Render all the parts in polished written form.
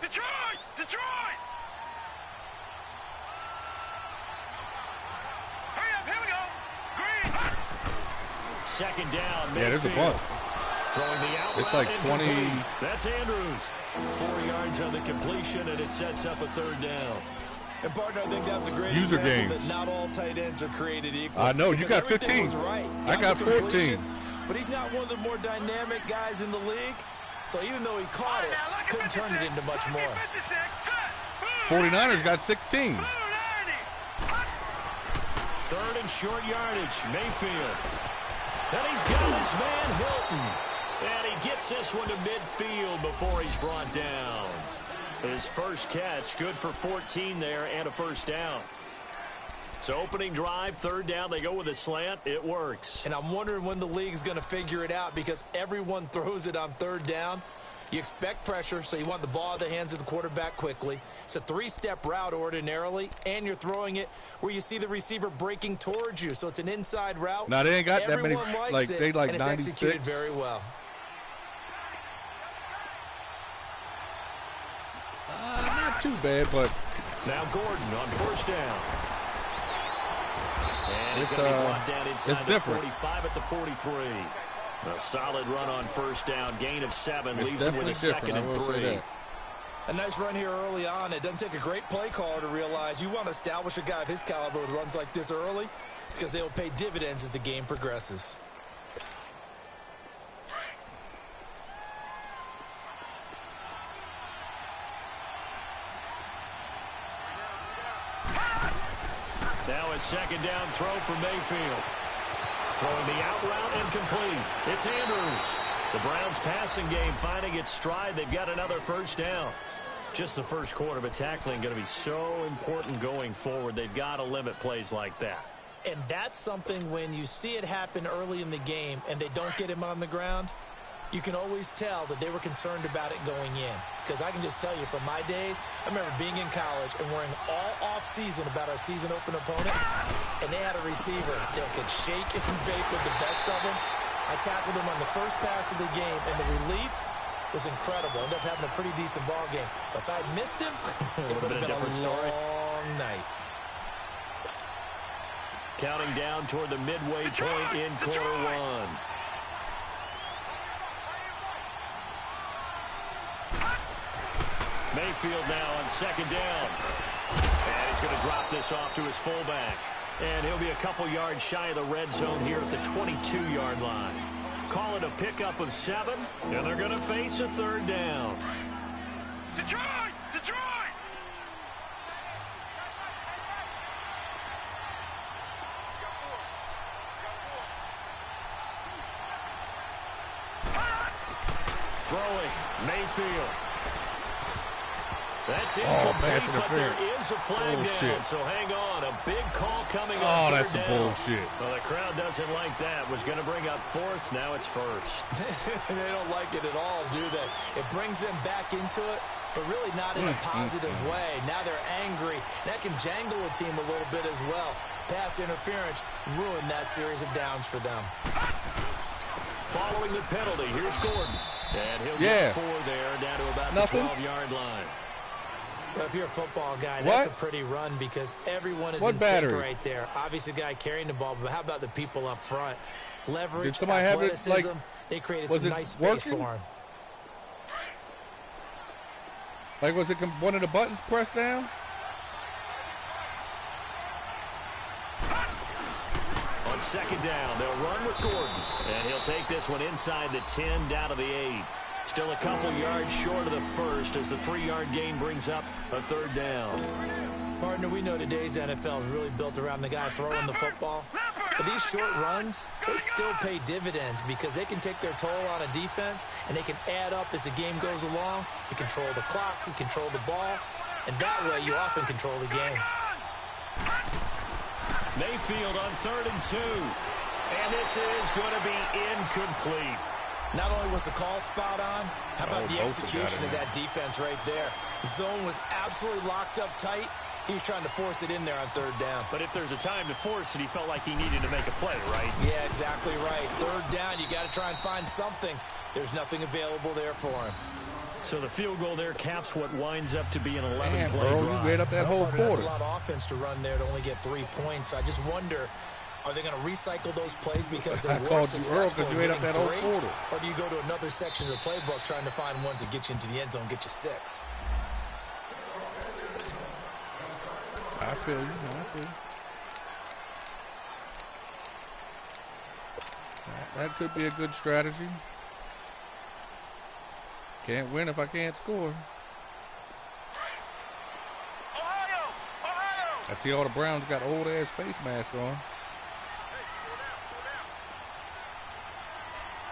Detroit! Detroit! Hurry up, here we go. Green. Second down. Yeah, there's a bunt. Throwing the out. It's like 20. That's Andrews. 4 yards on the completion, and it sets up a third down. And partner, I think that's a great user game. That not all tight ends are created equal. I know, you got 15. Right. I got 14. But he's not one of the more dynamic guys in the league. So even though he caught it, couldn't turn it into much more. 49ers got 16. Third and short yardage. Mayfield. And he's got his man Hilton. And he gets this one to midfield before he's brought down. His first catch, good for 14 there and a first down. So opening drive, third down, they go with a slant. It works. And I'm wondering when the league's going to figure it out because everyone throws it on third down. You expect pressure, so you want the ball in the hands of the quarterback quickly. It's a three-step route ordinarily, and you're throwing it where you see the receiver breaking towards you. So it's an inside route. Now, they ain't got Everyone that many. likes They like and it's 96. executed very well. Not too bad, but. Now Gordon on first down. And he's going to be brought down inside the 45 at the 43. A solid run on first down. Gain of 7 leaves him with a second and 3. A nice run here early on. It doesn't take a great play caller to realize you want to establish a guy of his caliber with runs like this early because they will pay dividends as the game progresses. Now a second down throw for Mayfield. Throwing the out route incomplete. It's Andrews. The Browns passing game finding its stride. They've got another first down. Just the first quarter, but tackling going to be so important going forward. They've got to limit plays like that. And that's something when you see it happen early in the game and they don't get him on the ground, you can always tell that they were concerned about it going in. Because I can just tell you from my days, I remember being in college and worrying all off-season about our season opener opponent, and they had a receiver that could shake and bake with the best of them. I tackled him on the first pass of the game, and the relief was incredible. Ended up having a pretty decent ball game. But if I'd missed him, it would have been a long night. Counting down toward the midway point in quarter one. Mayfield now on second down. And he's going to drop this off to his fullback. And he'll be a couple yards shy of the red zone here at the 22-yard line. Call it a pickup of 7, and they're going to face a third down. Detroit! Detroit! Throwing, Mayfield. That's incomplete, but there is a flag down, so hang on. A big call coming on. Oh, that's some down. bullshit. Well, the crowd doesn't like that. Was going to bring up fourth. Now it's first. They don't like it at all, do they? It brings them back into it, but really not in a positive way. Now they're angry. That can jangle a team a little bit as well. Pass interference ruined that series of downs for them. Following the penalty, here's Gordon. And he'll get 4 there, down to about the 12-yard line. Well, if you're a football guy, that's a pretty run because everyone is in sync right there. Obviously, the guy carrying the ball, but how about the people up front? Leverage, athleticism. They created some nice space for him. Like, was it one of the buttons pressed down? On second down, they'll run with Gordon. And he'll take this one inside the 10, down to the 8. Still a couple yards short of the first as the 3-yard gain brings up a third down. Partner, we know today's NFL is really built around the guy throwing the football. But these short runs, they still pay dividends because they can take their toll on a defense and they can add up as the game goes along. You control the clock, you control the ball, and that way you often control the game. Mayfield on 3rd and 2. And this is going to be incomplete. Not only was the call spot on, how about the execution of that defense right there? The zone was absolutely locked up tight. He was trying to force it in there on 3rd down. But if there's a time to force it, he felt like he needed to make a play, right? Yeah, exactly right. 3rd down, you got to try and find something. There's nothing available there for him. So the field goal there caps what winds up to be an 11-play Damn, bro, drive. you read up that whole That's quarter. a lot of offense to run there to only get 3 points. I just wonder, are they going to recycle those plays because they I were called you early successful because in you ate up getting that whole 3? quarter. Or do you go to another section of the playbook trying to find ones that get you into the end zone, get you 6? I feel you. I feel you. That could be a good strategy. Can't win if I can't score. Ohio! Ohio! I see all the Browns got old-ass face masks on.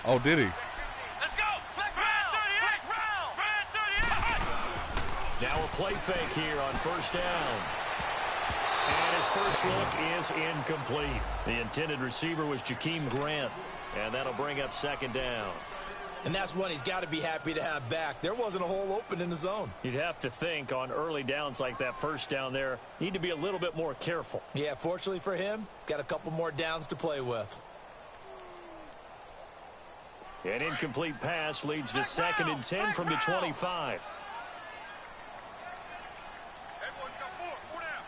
Oh, did he? Let's go! Flex round! Flex round! 38! Now a play fake here on first down. And his first look is incomplete. The intended receiver was Jakeem Grant. And that'll bring up second down. And that's one he's got to be happy to have back. There wasn't a hole open in the zone. You'd have to think on early downs like that first down there, need to be a little bit more careful. Yeah, fortunately for him, got a couple more downs to play with. An incomplete pass leads to 2nd and 10 from the 25. Everyone's got 4 down.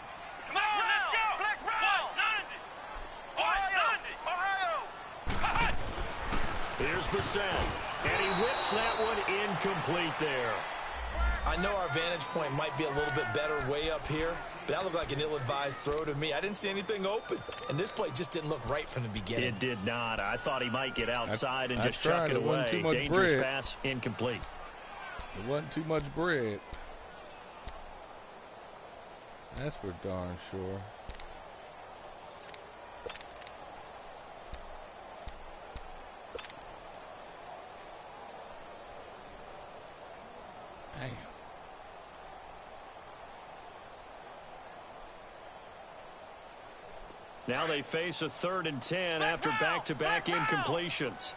Come on, let's go! Flex round! 90! Ohio! Here's Brissett. And he whips that one incomplete there. I know our vantage point might be a little bit better way up here, but that looked like an ill-advised throw to me. I didn't see anything open, and this play just didn't look right from the beginning. It did not. I thought he might get outside and just tried. chuck it It wasn't too away. much Dangerous bread. pass, incomplete. It wasn't too much bread. That's for darn sure. Damn. Now they face a 3rd and 10 after back-to-back incompletions.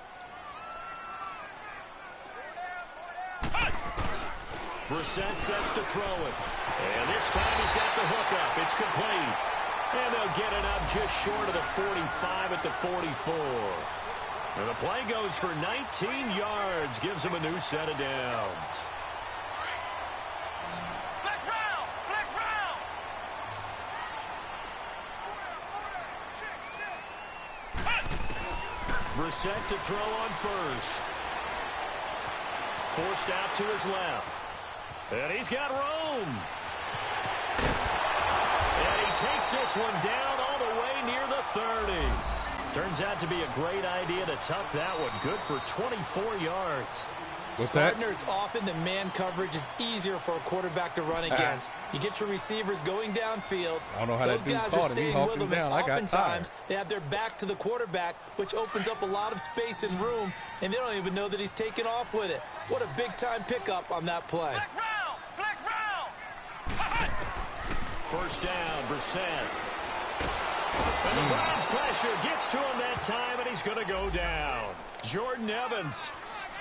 Brissett sets to throw it. And this time he's got the hook up. It's complete. And they'll get it up just short of the 45 at the 44. And the play goes for 19 yards. Gives him a new set of downs. Flex round! Flex round! Brissett to throw on first. Forced out to his left. And he's got room. And he takes this one down all the way near the 30. Turns out to be a great idea to tuck that one. Good for 24 yards. What's that? Gardner, it's often the man coverage is easier for a quarterback to run against. You get your receivers going downfield. I don't know how Those that dude guys caught are him. He staying hawked with him them, down. and I got oftentimes tired. they have their back to the quarterback, which opens up a lot of space and room, and they don't even know that he's taken off with it. What a big-time pickup on that play. Flex round! Flex round! First down, Brissett. And the Browns pressure gets to him that time, and he's going to go down. Jordan Evans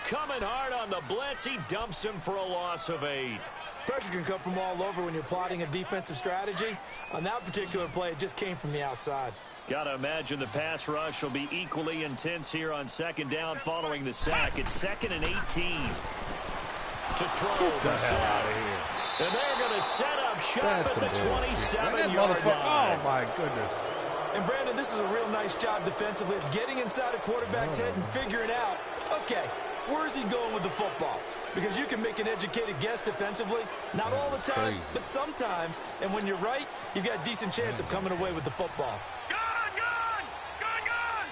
coming hard on the blitz. He dumps him for a loss of 8. Pressure can come from all over when you're plotting a defensive strategy. On that particular play, it just came from the outside. Got to imagine the pass rush will be equally intense here on 2nd down following the sack. It's 2nd and 18. To throw, Brissett. And they're going to set up shop That's at the some bullshit. 27-yard That line. oh, my goodness. And, Brandon, this is a real nice job defensively of getting inside a quarterback's head and figuring out, okay, where's he going with the football? Because you can make an educated guess defensively. Not all the time, crazy. but sometimes. And when you're right, you've got a decent chance of coming away with the football. Gun! Gun! Gun! Gun!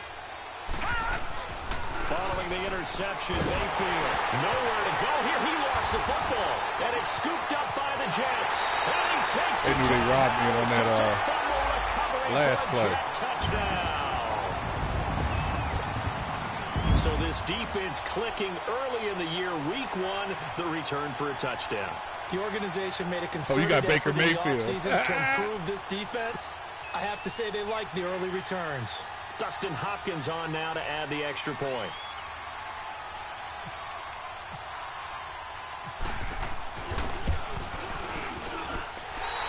Following the interception, Mayfield nowhere to go here. He lost the football, and it's scooped up by the Jets. And he takes They it knew to they robbed me on that, It's a fumble recovery last for a play. Jet touchdown. So this defense clicking early in the year, week 1, the return for a touchdown. The organization made a concerted got Baker effort in the Mayfield. offseason to improve this defense. I have to say they like the early returns. Dustin Hopkins on now to add the extra point.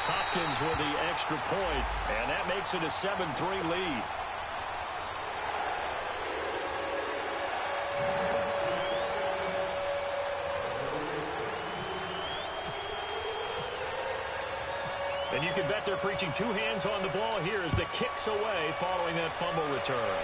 Hopkins with the extra point, and that makes it a 7-3 lead. And you can bet they're preaching two hands on the ball here as the kick's away following that fumble return.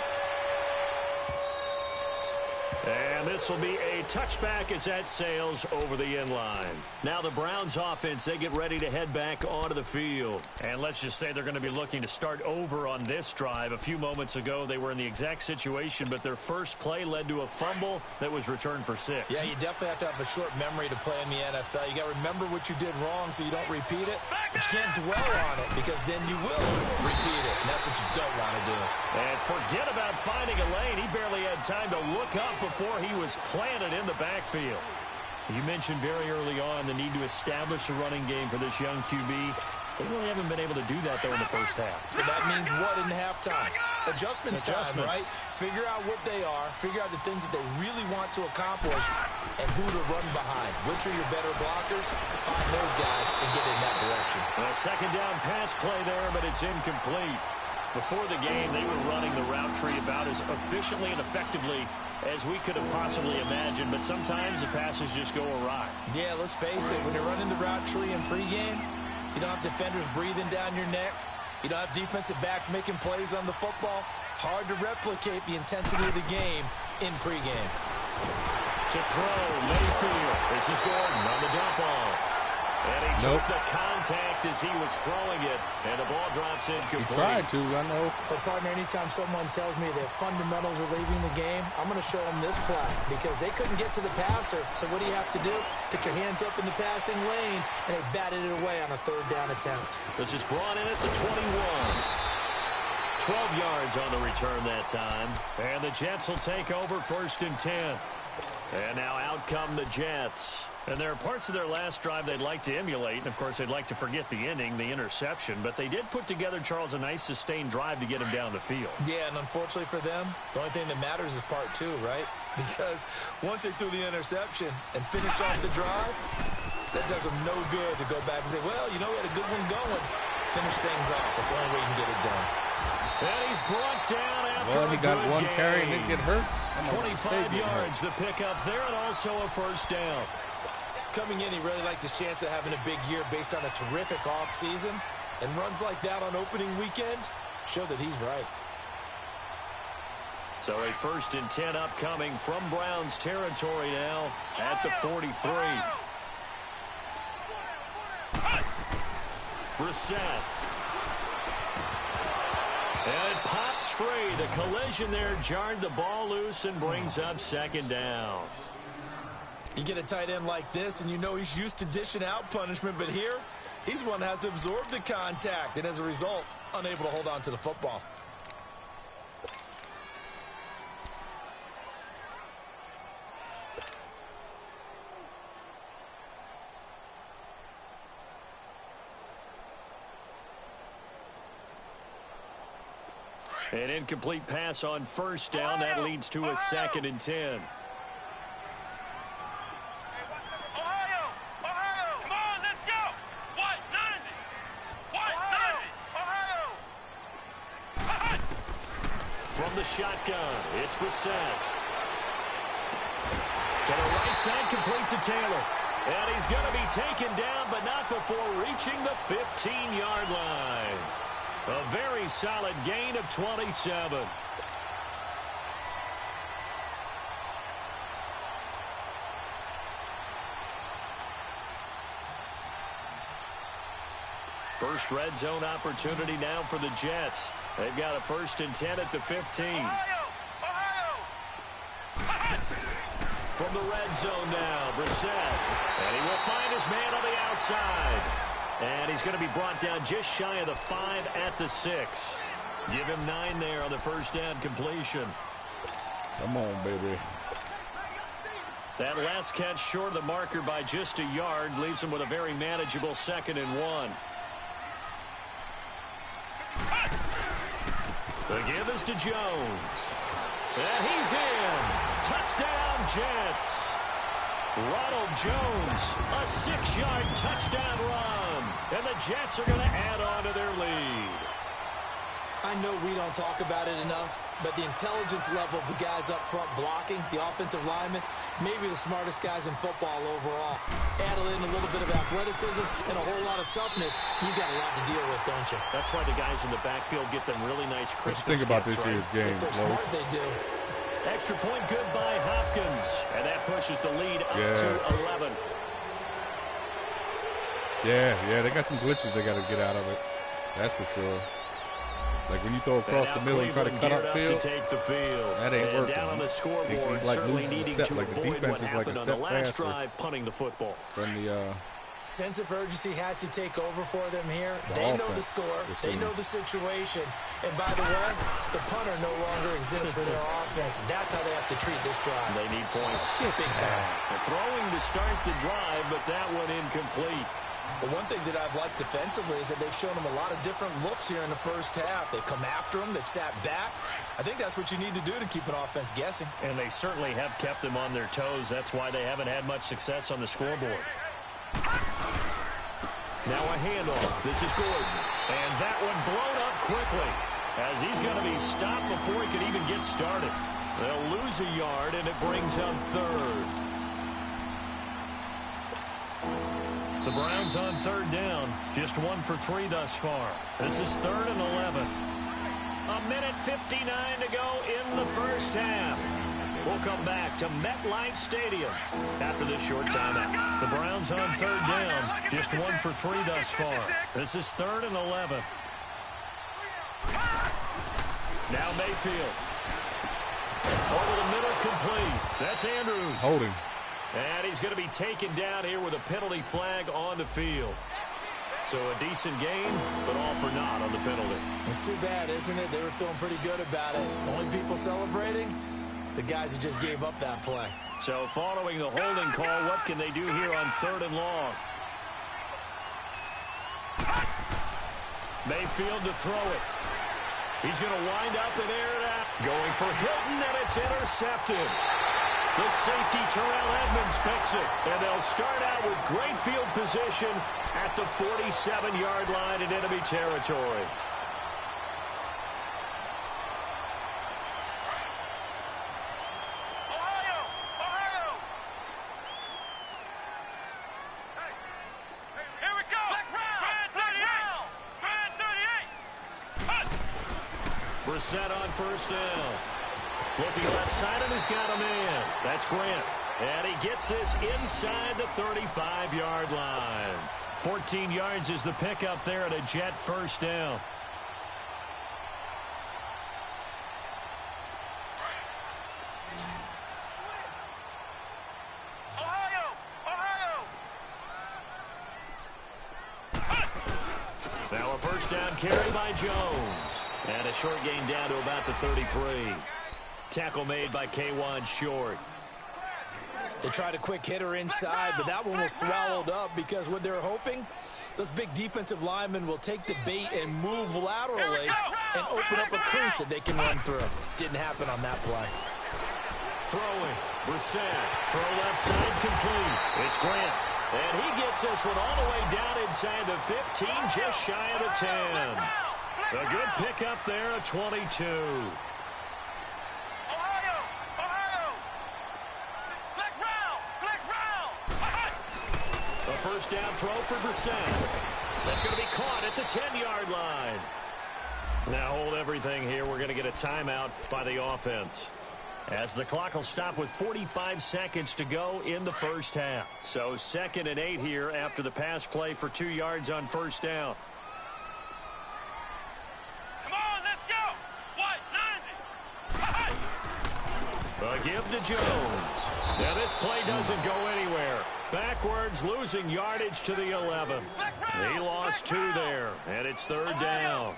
And this will be a touchback as that sails over the end line. Now the Browns offense, they get ready to head back onto the field. And let's just say they're going to be looking to start over on this drive. A few moments ago, they were in the exact situation, but their first play led to a fumble that was returned for 6. Yeah, you definitely have to have a short memory to play in the NFL. You got to remember what you did wrong so you don't repeat it. But you can't dwell on it because then you will repeat it, and that's what you don't want to do. And forget about finding a lane. He barely had time to look up before he was planted in the backfield. You mentioned very early on the need to establish a running game for this young QB. They really haven't been able to do that, though, in the first half. So that means what in halftime? Adjustments time, right? Figure out what they are, figure out the things that they really want to accomplish, and who to run behind. Which are your better blockers? Find those guys and get in that direction. A second down pass play there, but it's incomplete. Before the game, they were running the route tree about as efficiently and effectively as we could have possibly imagined, but sometimes the passes just go awry. Yeah, let's face it. When you're running the route tree in pregame, you don't have defenders breathing down your neck. You don't have defensive backs making plays on the football. Hard to replicate the intensity of the game in pregame. To throw, Mayfield. This is Gordon on the dump off. And he took the contact as he was throwing it, and the ball drops incomplete. He tried to, I know. But, partner, anytime someone tells me their fundamentals are leaving the game, I'm going to show them this play because they couldn't get to the passer. So what do you have to do? Get your hands up in the passing lane, and they batted it away on a third down attempt. This is brought in at the 21. 12 yards on the return that time. And the Jets will take over 1st and 10. And now out come the Jets. And there are parts of their last drive they'd like to emulate. And, of course, they'd like to forget the ending, the interception. But they did put together, Charles, a nice sustained drive to get him down the field. Yeah, and unfortunately for them, the only thing that matters is part 2, right? Because once they threw the interception and finished off the drive, that does them no good to go back and say, well, you know, we had a good one going. Finish things off. That's the only way you can get it done. And he's brought down after Well, he got one game. carry and didn't get hurt. 25 yards, the pickup there, and also a first down. Coming in, he really liked his chance of having a big year based on a terrific offseason. And runs like that on opening weekend show that he's right. So a 1st and 10 upcoming from Browns territory now at the 43. Brissett. And it pops free. The collision there jarred the ball loose and brings up 2nd down. You get a tight end like this, and you know he's used to dishing out punishment, but here, he's one that has to absorb the contact, and as a result, unable to hold on to the football. An incomplete pass on 1st down. That leads to a 2nd and 10. From the shotgun, it's Brissett. To the right side, complete to Taylor. And he's going to be taken down, but not before reaching the 15-yard line. A very solid gain of 27. First red zone opportunity now for the Jets. They've got a 1st and 10 at the 15. From the red zone now, Brissett. And he will find his man on the outside. And he's going to be brought down just shy of the 5 at the 6. Give him 9 there on the 1st down completion. Come on, baby. That last catch short of the marker by just a yard leaves him with a very manageable 2nd and 1. The give is to Jones. And he's in. Touchdown, Jets. Ronald Jones, a 6-yard touchdown run. And the Jets are going to add on to their lead. I know we don't talk about it enough, but the intelligence level of the guys up front blocking, the offensive linemen, maybe the smartest guys in football overall. Add in a little bit of athleticism and a whole lot of toughness, you got a lot to deal with, don't you? That's why the guys in the backfield get them really nice crisp. Think about this year's game. If they're smart, they do. Extra point good by Hopkins, and that pushes the lead up to 11. Yeah, they got some glitches they got to get out of it. That's for sure. Like when you throw across the middle and try to cut upfield, that ain't working. Down on the scoreboard, like certainly needing to like avoid what happened on the last faster drive, punting the football. From the sense of urgency has to take over for them here. They know the score. They know the situation. And by the way, the punter no longer exists for their offense. That's how they have to treat this drive. They need points. Big time. They're throwing to start the drive, but that one incomplete. But one thing that I've liked defensively is that they've shown them a lot of different looks here in the first half. They've come after them. They've sat back. I think that's what you need to do to keep an offense guessing. And they certainly have kept them on their toes. That's why they haven't had much success on the scoreboard. Now a handoff. This is Gordon. And that one blown up quickly as he's going to be stopped before he can even get started. They'll lose a yard, and it brings up third. The Browns on third down. Just 1 for 3 thus far. This is 3rd and 11. 1:59 to go in the first half. We'll come back to MetLife Stadium after this short timeout. The Browns on third down. Just 1 for 3 thus far. This is 3rd and 11. Now Mayfield. Over the middle, complete. That's Andrews. holding. And he's going to be taken down here with a penalty flag on the field. So a decent game, but all for naught on the penalty. It's too bad, isn't it? They were feeling pretty good about it. Only people celebrating? The guys who just gave up that play. So following the holding call, what can they do here on 3rd and long? Mayfield to throw it. He's going to wind up and air it out. Going for Hilton, and it's intercepted. The safety, Terrell Edmonds, picks it. And they'll start out with great field position at the 47-yard line in enemy territory. Here we go. Man 38. Brissett on first down. Looking left side, and he's got a man. That's Grant. And he gets this inside the 35-yard line. 14 yards is the pickup there, and a Jet first down. Now a first down carry by Jones. And a short gain down to about the 33. Tackle made by K1 Short. They tried a quick hitter inside, but that one was swallowed up because what they're hoping, those big defensive linemen will take the bait and move laterally and open up a crease that they can run through. Didn't happen on that play. Throwing. Brissett. Throw left side complete. It's Grant. And he gets this one all the way down inside the 15, just shy of the 10. A good pickup there at 22. A first down throw for Brissett. That's going to be caught at the 10-yard line. Now hold everything here. We're going to get a timeout by the offense, as the clock will stop with 45 seconds to go in the first half. So 2nd and 8 here after the pass play for 2 yards on first down. A give to Jones. Now this play doesn't go anywhere. Backwards, losing yardage to the 11. He lost 2 there, and it's 3rd down.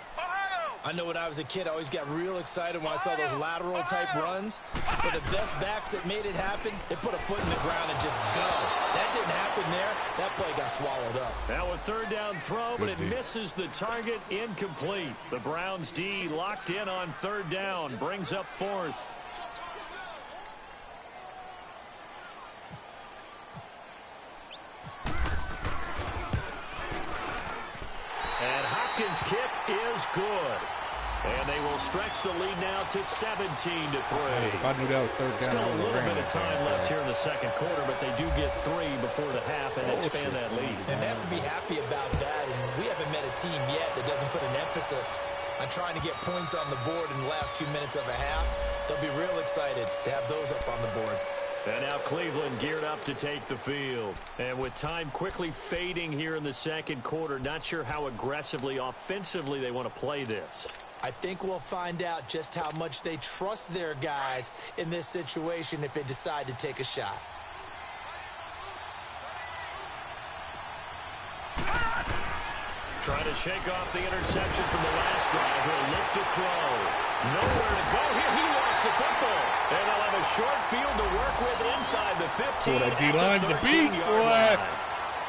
I know when I was a kid, I always got real excited when I saw those lateral-type runs. But the best backs that made it happen, they put a foot in the ground and just go. That didn't happen there. That play got swallowed up. Now a 3rd down throw, but it misses the target, incomplete. The Browns' D locked in on 3rd down, brings up 4th. And Hopkins' kick is good. And they will stretch the lead now to 17-3. If I knew that was third down, still a little bit of time left here in the second quarter, but they do get 3 before the half and expand that lead. And they have to be happy about that. And we haven't met a team yet that doesn't put an emphasis on trying to get points on the board in the last 2 minutes of a half. They'll be real excited to have those up on the board. And now Cleveland geared up to take the field. And with time quickly fading here in the second quarter, not sure how aggressively, offensively they want to play this. I think we'll find out just how much they trust their guys in this situation if they decide to take a shot. Trying to shake off the interception from the last drive. He'll look to throw. Nowhere to go here. He lost the football. And they'll have a short field to work with inside the 15. Boy, that D-line's a beast, boy.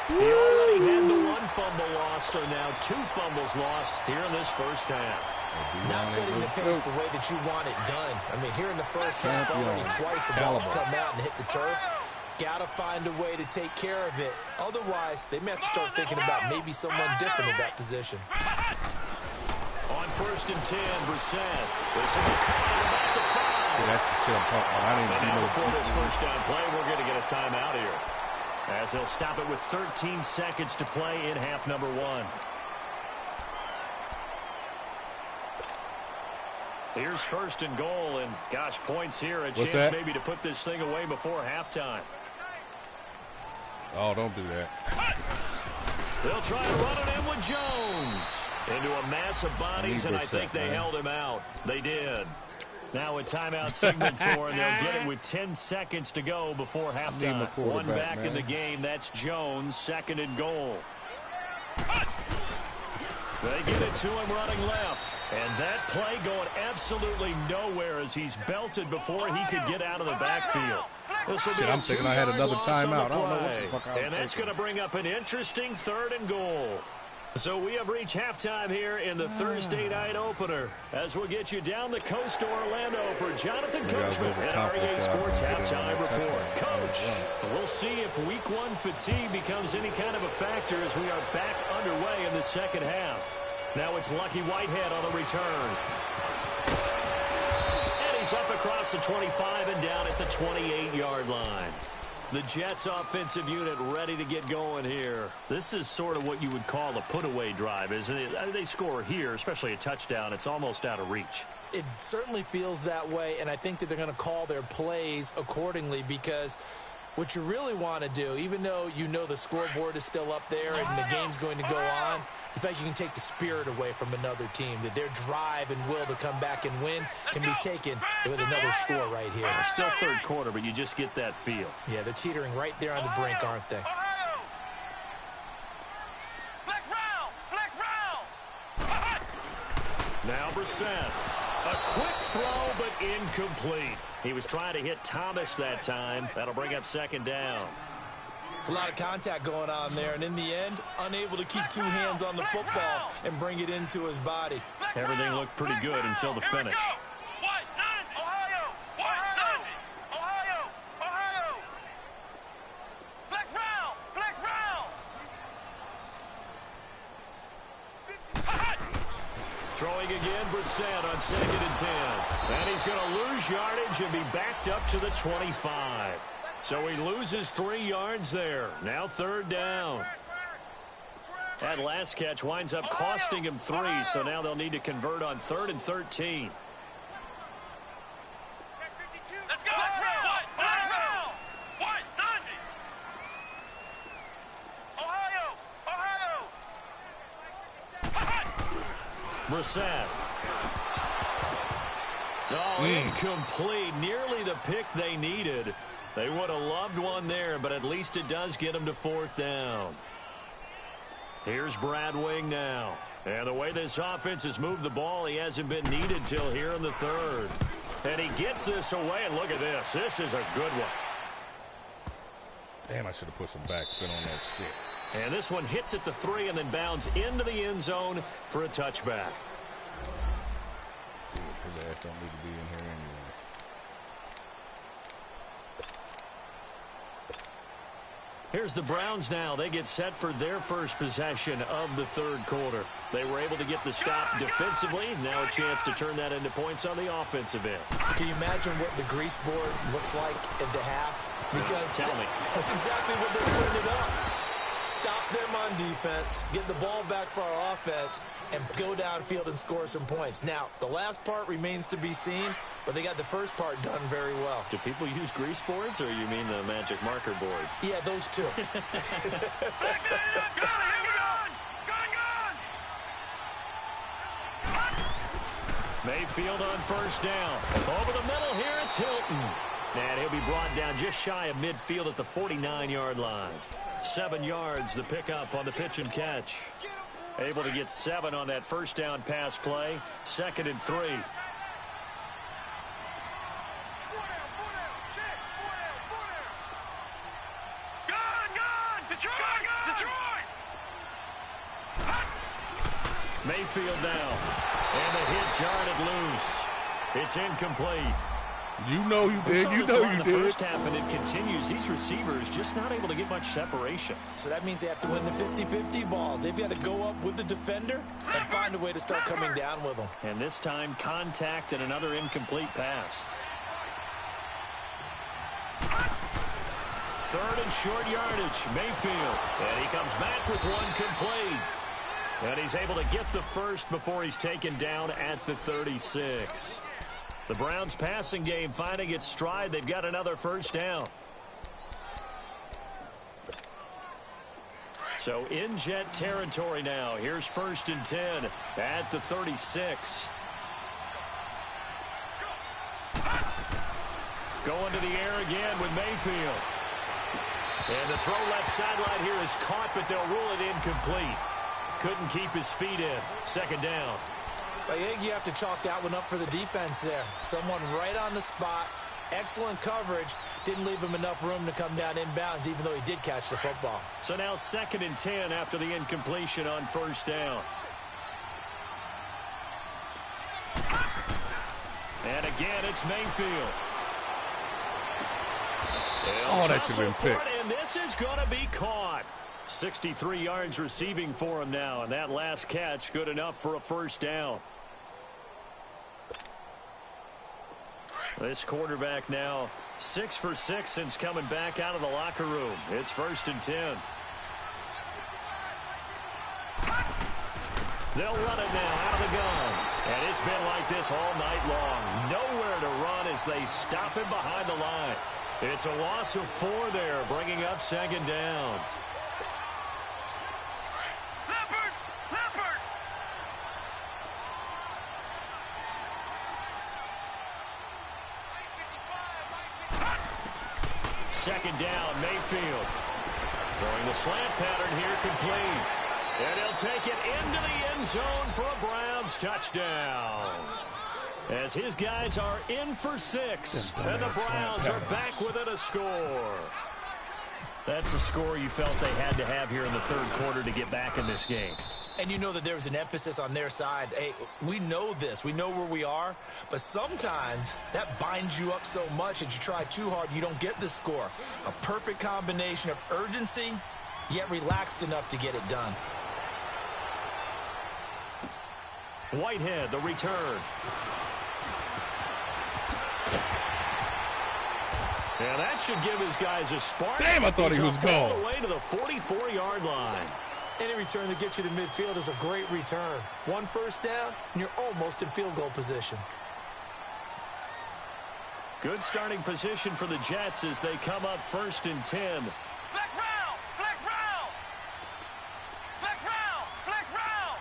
He already had the 1 fumble loss, so now 2 fumbles lost here in this first half. Not setting the pace the way that you want it done. I mean, here in the first half, already twice the ball's come out and hit the turf. Got to find a way to take care of it. Otherwise, they may have to start thinking about maybe someone different at that position. On 1st and 10, Brissett. This will be caught about the 5. That's the shit I'm talking about. I didn't even know before this first down play, we're going to get a timeout here. As they'll stop it with 13 seconds to play in half number 1. Here's 1st and goal, and gosh, points here. A chance maybe to put this thing away before halftime. Oh, don't do that. They'll try to run it in with Jones. Into a mass of bodies, and I think they held him out. They did. Now a timeout signal for, and they'll get it with 10 seconds to go before halftime. One back in the game. That's Jones, 2nd and goal. They get it to him running left. And that play going absolutely nowhere as he's belted before he could get out of the backfield. I'm thinking I had another timeout. I don't know what the fuck I was And that's going to bring up an interesting 3rd and goal. So we have reached halftime here in the Thursday night opener as we'll get you down the coast to Orlando for Jonathan Coachman and REA Sports Halftime Report. Coach, we'll see if Week 1 fatigue becomes any kind of a factor as we are back underway in the second half. Now it's Lucky Whitehead on the return. And he's up across the 25 and down at the 28-yard line. The Jets offensive unit ready to get going here. This is sort of what you would call a put-away drive, isn't it? They score here, especially a touchdown. It's almost out of reach. It certainly feels that way, and I think that they're going to call their plays accordingly because what you really want to do, even though you know the scoreboard is still up there and the game's going to go on, in fact, you can take the spirit away from another team, that their drive and will to come back and win can be taken with another score right here. Still 3rd quarter, but you just get that feel. Yeah, they're teetering right there on the brink, aren't they? Now Brissett. A quick throw, but incomplete. He was trying to hit Thomas that time. That'll bring up 2nd down. It's a lot of contact going on there, and in the end, unable to keep 2 hands on the football and bring it into his body. Everything looked pretty good until the finish. Throwing again, Brissett on 2nd and 10. And he's going to lose yardage and be backed up to the 25. So he loses 3 yards there. Now 3rd down. That last catch winds up costing him 3, so now they'll need to convert on 3rd and 13. Let's go! Brissett. Oh, incomplete. Nearly the pick they needed. They would have loved one there, but at least it does get them to 4th down. Here's Brad Wing now. And the way this offense has moved the ball, he hasn't been needed till here in the 3rd. And he gets this away, and look at this. This is a good one. Damn, I should have put some backspin on that shit. And this one hits at the 3 and then bounds into the end zone for a touchback. His ass don't need to be in here anyway. Here's the Browns now. They get set for their first possession of the third quarter. They were able to get the stop defensively. Now a chance to turn that into points on the offensive end. Can you imagine what the grease board looks like at the half? Because tell me. That's exactly what they're putting it up. Stop them on defense, get the ball back for our offense, and go downfield and score some points. Now, the last part remains to be seen, but they got the first part done very well. Do people use grease boards, or you mean the magic marker boards? Yeah, those two. Mayfield on first down. Over the middle here, it's Hilton. And he'll be brought down just shy of midfield at the 49-yard line. 7 yards, the pickup on the pitch and catch. Able to get 7 on that first down pass play. 2nd and 3. Mayfield now. And the hit jarred loose. It's incomplete. You know you did. You know you did. The first half, and it continues. These receivers just not able to get much separation. So that means they have to win the 50-50 balls. They've got to go up with the defender and find a way to start coming down with them. And this time, contact and another incomplete pass. 3rd and short yardage. Mayfield. And he comes back with one complete. And he's able to get the first before he's taken down at the 36. The Browns passing game finding its stride. They've got another first down. So in Jet territory now. Here's 1st and 10 at the 36. Going to the air again with Mayfield. And the throw left sideline here is caught, but they'll rule it incomplete. Couldn't keep his feet in. 2nd down. I think you have to chalk that one up for the defense there. Someone right on the spot. Excellent coverage. Didn't leave him enough room to come down inbounds, even though he did catch the football. So now 2nd and 10 after the incompletion on first down. And again, it's Mayfield. Oh, that should have been picked. And this is going to be caught. 63 yards receiving for him now, and that last catch good enough for a first down. This quarterback now 6 for 6 since coming back out of the locker room. It's 1st and 10. They'll run it now out of the gun. And it's been like this all night long. Nowhere to run as they stop him behind the line. It's a loss of 4 there, bringing up 2nd down. Second down, Mayfield. Throwing the slant pattern here, complete. And he'll take it into the end zone for a Browns touchdown. As his guys are in for 6. And the Browns are back within a score. That's a score you felt they had to have here in the third quarter to get back in this game. And you know that there's an emphasis on their side. Hey, we know this. We know where we are. But sometimes that binds you up so much that you try too hard, you don't get the score. A perfect combination of urgency, yet relaxed enough to get it done. Whitehead, the return. And that should give his guys a spark. Damn, I thought he was gone. All the way to the 44-yard line. Any return that gets you to midfield is a great return. 1 first down, and you're almost in field goal position. Good starting position for the Jets as they come up 1st and 10. Flex round! Flex round! Flex round! Flex round!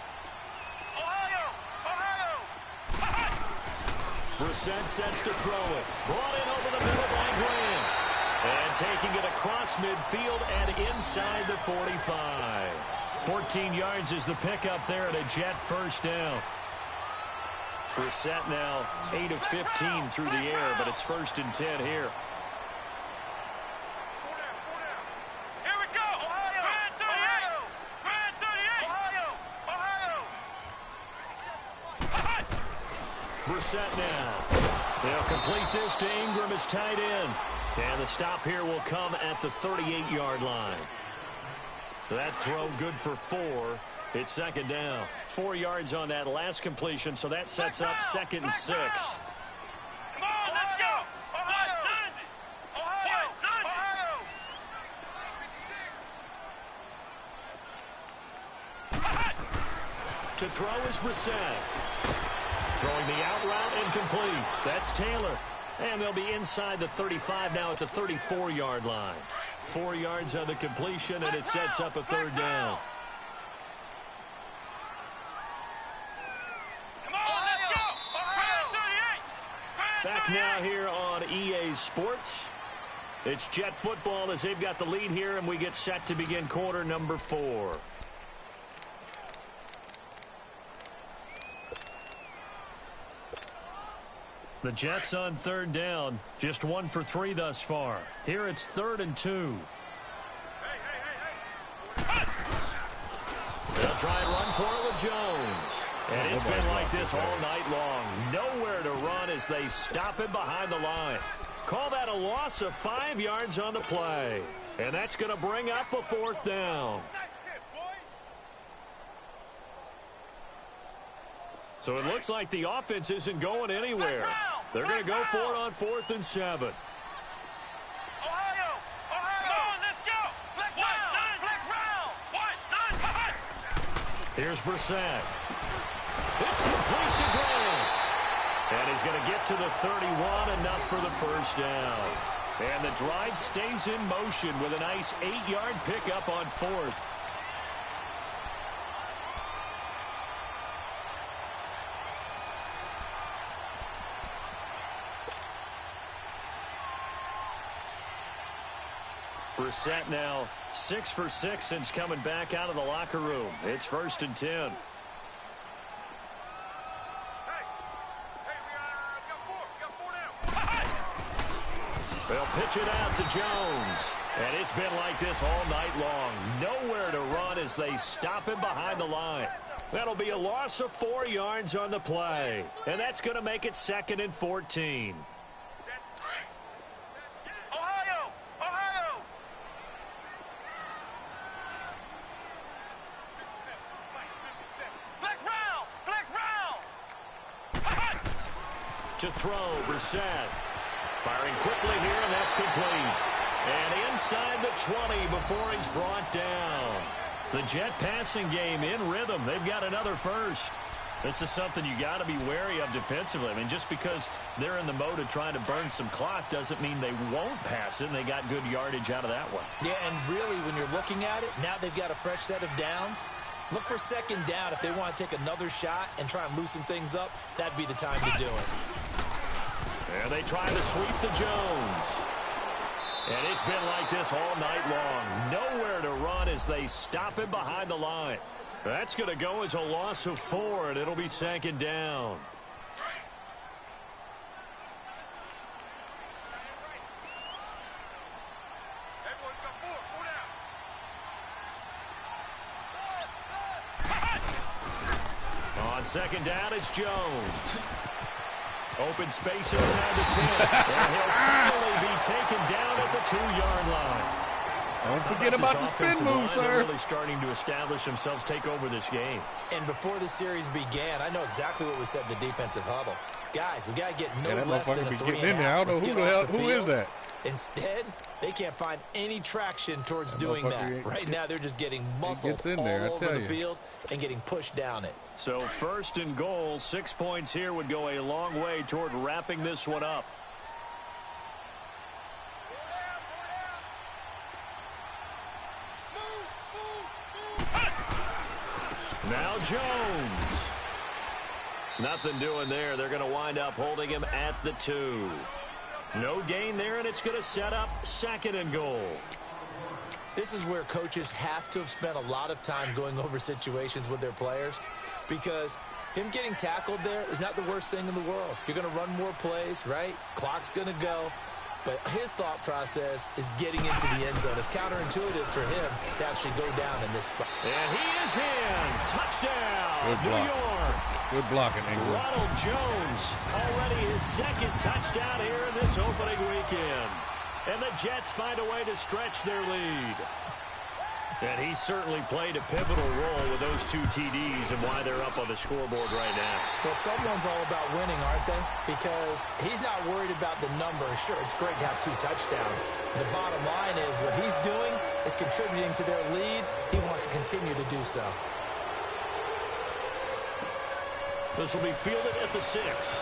Ohio! Brissett sets to throw it. Brought in over the middle by Graham. And taking it across midfield and inside the 45. 14 yards is the pickup there at a Jet first down. Brissett now 8 of 15 through the air, but it's 1st and 10 here. Here we go! Ohio! Brand 38! Ohio! Brissett now. They'll complete this to Ingram as tight end. And the stop here will come at the 38-yard line. That throw good for 4. It's second down. 4 yards on that last completion, so that sets up 2nd and 6. Come on, let's go! To throw is Brissett. Throwing the out route incomplete. That's Taylor. And they'll be inside the 35 now at the 34-yard line. 4 yards on the completion, and it sets up a 3rd down. Back now here on EA Sports. It's Jet football as they've got the lead here, and we get set to begin quarter number 4. The Jets on 3rd down, just 1 for 3 thus far. Here it's 3rd and 2. They'll try and run for it with Jones. And it's been like this all night long. Nowhere to run as they stop him behind the line. Call that a loss of 5 yards on the play. And that's going to bring up a 4th down. So it looks like the offense isn't going anywhere. They're going to go for it on 4th and 7. Here's Brissett. It's complete to Grant. And he's going to get to the 31, enough for the 1st down. And the drive stays in motion with a nice 8-yard pickup on 4th. Brissett now 6 for 6 since coming back out of the locker room. It's 1st and 10. They'll pitch it out to Jones. And it's been like this all night long. Nowhere to run as they stop him behind the line. That'll be a loss of 4 yards on the play. And that's going to make it 2nd and 14. To throw, Brissett. Firing quickly here, and that's complete. And inside the 20 before he's brought down. The Jet passing game in rhythm. They've got another 1st. This is something you got to be wary of defensively. I mean, just because they're in the mode of trying to burn some clock doesn't mean they won't pass it, and they got good yardage out of that one. Yeah, and really, when you're looking at it, now they've got a fresh set of downs. Look for 2nd down if they want to take another shot and try and loosen things up. That'd be the time to do it. And they try to sweep to Jones. And it's been like this all night long. Nowhere to run as they stop him behind the line. That's going to go as a loss of 4, and it'll be 2nd down. On 2nd down, it's Jones. Open space inside the 10. And he'll finally be taken down at the 2-yard line. Don't forget about the spin move, sir. They're really starting to establish themselves, take over this game. And before the series began, I know exactly what was said in the defensive huddle. Guys, we got to get no less than a 3.5. I don't know who is that. Instead, they can't find any traction towards doing that. Right now, they're just getting muscled all over the field and getting pushed down it. So 1st and goal, 6 points here would go a long way toward wrapping this one up. Now Jones. Nothing doing there. They're going to wind up holding him at the 2. No gain there, and it's going to set up 2nd and goal. This is where coaches have to have spent a lot of time going over situations with their players, because him getting tackled there is not the worst thing in the world. You're going to run more plays, right? Clock's going to go. But his thought process is getting into the end zone. It's counterintuitive for him to actually go down in this spot. And he is in. Touchdown, New York. Good blocking, England. Ronald Jones, already his 2nd touchdown here in this opening weekend. And the Jets find a way to stretch their lead. And he certainly played a pivotal role with those 2 TDs and why they're up on the scoreboard right now. Well, someone's all about winning, aren't they? Because he's not worried about the number. Sure, it's great to have 2 touchdowns. The bottom line is what he's doing is contributing to their lead. He wants to continue to do so. This will be fielded at the 6.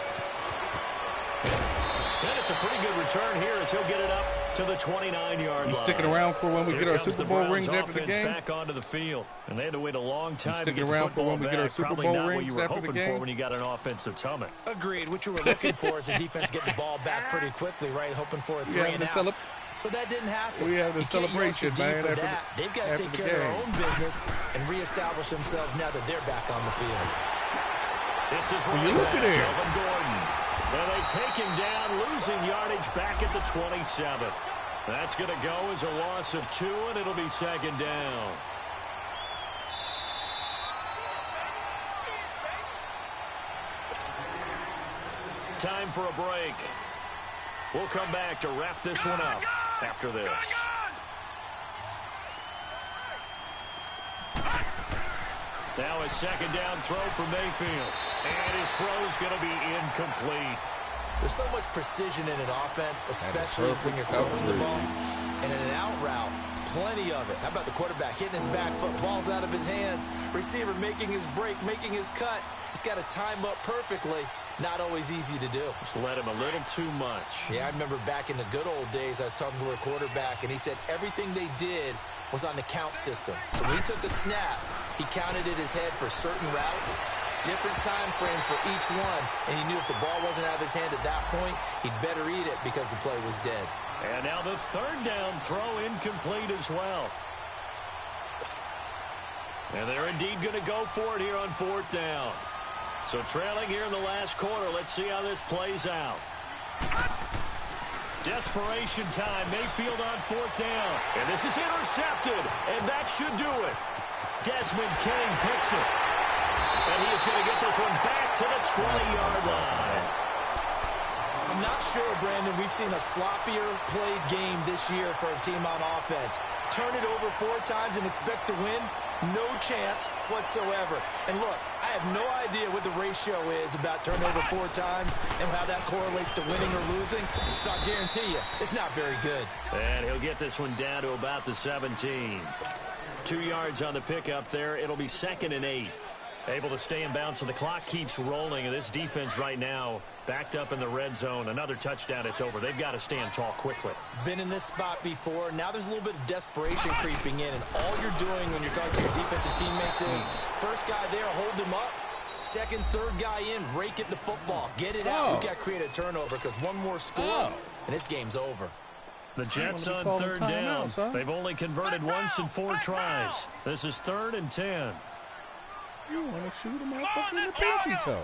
And it's a pretty good return here as he'll get it up to the 29-yard line. You sticking around for when we get our Super Bowl rings after the game? Back onto the field, and they had to wait a long time to get the around for football when we get our Super Probably Bowl not rings what you were after the hoping game? for when you got an offense that's humming. Agreed. What you were looking for is the defense getting the ball back pretty quickly, right? Hoping for a 3 and out. So that didn't happen. We have the celebration, man. They've got to take care of their own business and reestablish themselves now that they're back on the field. It's his running back, Melvin Gordon. And they take him down, losing yardage back at the 27. That's going to go as a loss of 2, and it'll be second down. Time for a break. We'll come back to wrap this one up after this. Now a second down throw for Mayfield. And his throw's going to be incomplete. There's so much precision in an offense, especially when you're throwing the ball. And in an out route, plenty of it. How about the quarterback hitting his back foot, ball's out of his hands, receiver making his break, making his cut. He's got to time up perfectly. Not always easy to do. Just let him a little too much. Yeah, I remember back in the good old days, I was talking to a quarterback, and he said everything they did was on the count system. So when he took a snap, he counted in his head for certain routes, different time frames for each one, and he knew if the ball wasn't out of his hand at that point, he'd better eat it because the play was dead. And now the third down throw incomplete as well. And they're indeed going to go for it here on 4th down. So trailing here in the last quarter, let's see how this plays out. Desperation time, Mayfield on 4th down. And this is intercepted, and that should do it. Desmond King picks it. And he is going to get this one back to the 20-yard line. I'm not sure, Brandon, we've seen a sloppier played game this year for a team on offense. Turn it over 4 times and expect to win? No chance whatsoever. And look, I have no idea what the ratio is about turnover 4 times and how that correlates to winning or losing. But I'll guarantee you, it's not very good. And he'll get this one down to about the 17. 2 yards on the pickup there. It'll be 2nd and 8. Able to stay in bounds, so the clock keeps rolling. And this defense right now backed up in the red zone. Another touchdown, it's over. They've got to stand tall quickly. Been in this spot before. Now there's a little bit of desperation creeping in. And all you're doing when you're talking to your defensive teammates is first guy there, hold him up. Second, third guy in, rake at the football. Get it out. We've got to create a turnover because one more score, and this game's over. The Jets on 3rd down. They've only converted once in 4 tries. This is 3rd and 10. You want to shoot him up in the pinky toe.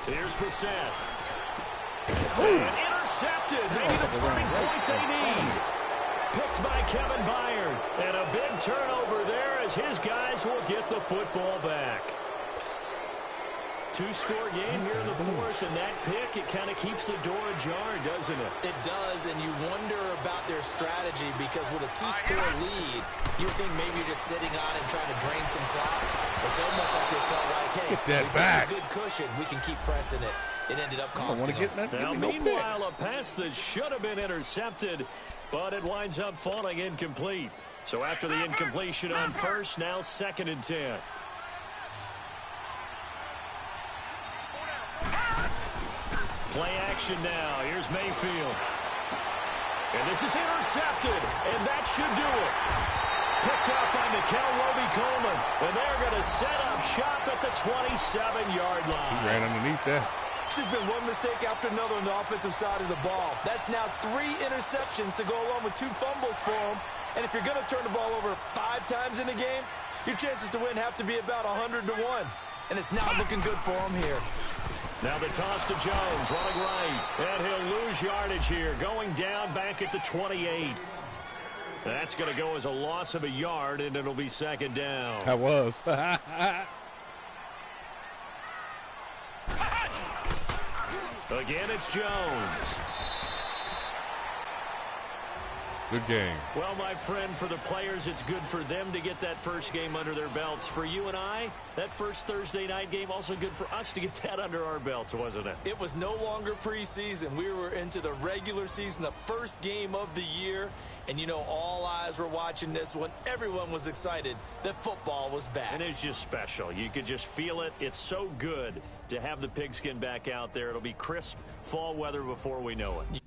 Here's Brissett. And intercepted. Maybe the turning point they need. Picked by Kevin Byard. And a big turnover there as his guys will get the football back. 2-score game here in the 4th, and that pick, it kind of keeps the door ajar, doesn't it? It does, and you wonder about their strategy because with a 2-score lead, you think maybe you're just sitting on and trying to drain some clock. It's almost like they felt like, hey, we've got a good cushion. We can keep pressing it. It ended up costing them. Now, meanwhile, a pass that should have been intercepted, but it winds up falling incomplete. So after the incompletion on 1st, now 2nd and 10. Play action now. Here's Mayfield. And this is intercepted, and that should do it. Picked up by Mikel Roby-Coleman, and they're going to set up shop at the 27-yard line. He ran underneath that. There's been one mistake after another on the offensive side of the ball. That's now 3 interceptions to go along with 2 fumbles for him. And if you're going to turn the ball over 5 times in a game, your chances to win have to be about 100 to 1. And it's not looking good for him here. Now the toss to Jones, running right. And he'll lose yardage here, going down back at the 28. That's going to go as a loss of a yard, and it'll be 2nd down. That was. Again, it's Jones. Good game. Well, my friend, for the players, it's good for them to get that first game under their belts. For you and I, that first Thursday night game, also good for us to get that under our belts, wasn't it? It was no longer preseason. We were into the regular season, the first game of the year. And, you know, all eyes were watching this one. Everyone was excited that football was back. And it's just special. You could just feel it. It's so good to have the pigskin back out there. It'll be crisp fall weather before we know it.